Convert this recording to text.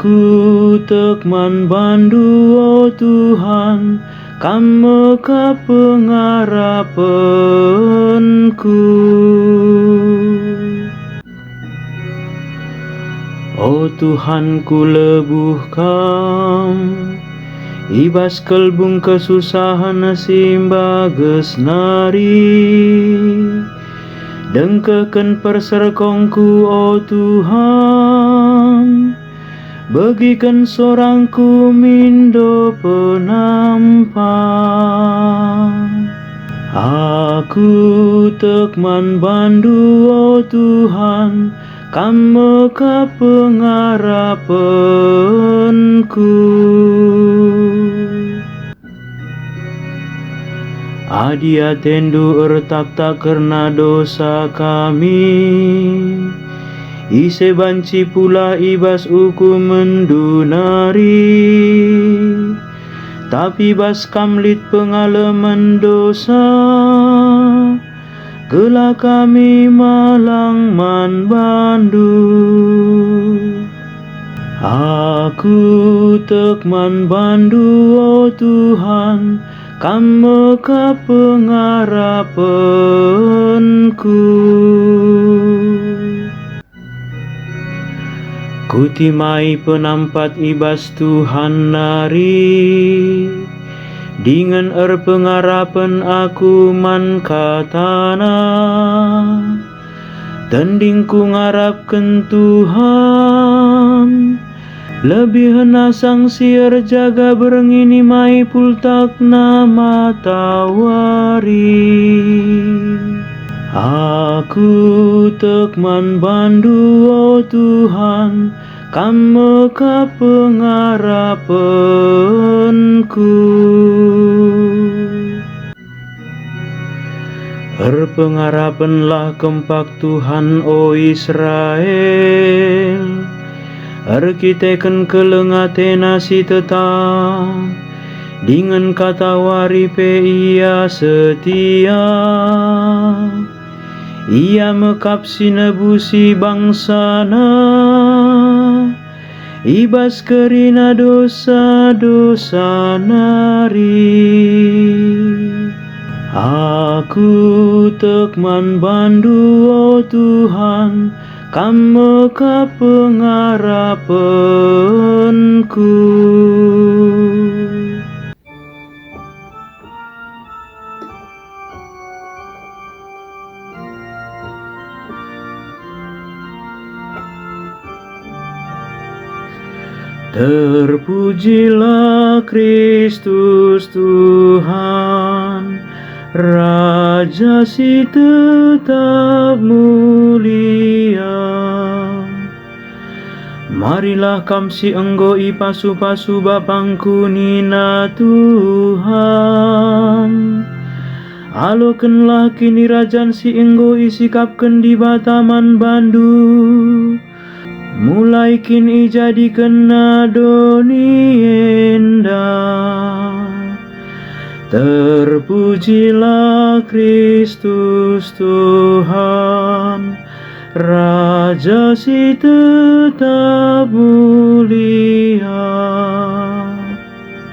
Aku tekman bandu oh Tuhan, Kamu ka pengarapanku. Oh Tuhan ku lebuh Kam, ibas kelbung kesusahan simba gesnari. Dengkeken perserkongku oh Tuhan, bagikan sorangku mindo penampang. Aku tekman bandu oh Tuhan, Kamu ka pengarapanku. Adia tendu ertak tak karena dosa kami, ise banci pula ibas uku mendunari. Tapi bas kamlit pengalaman dosa, gela kami malang man bandu. Aku tekman bandu oh Tuhan, Kamu ka pengarapanku. Kutimai penampat ibas Tuhan nari, dengan pengarapan aku man katana. Tendingku ngarapkan Tuhan, lebih henasang siar jaga berengini mai pultak nama tawari. Aku tekman bandu oh Tuhan, Kamu ka pengarapanku. Erpengarapanlah kempak Tuhan o Israel, erkiteken kelengatena si tetap, dengan kata waripe ia setia. Ia mekap sinebusi bangsana, ibas kerina dosa-dosa nari. Aku tekman bandu oh Tuhan, Kamu ka pengarapanku. Terpujilah Kristus Tuhan, Raja si tetap mulia. Marilah kamsi enggo ipasu-pasu bapangku nina Tuhan. Alokenlah kini rajan si enggo isikapken di bataman bandu. Mulai kini jadikan doni endah. Terpujilah Kristus Tuhan, Raja si tetap mulia.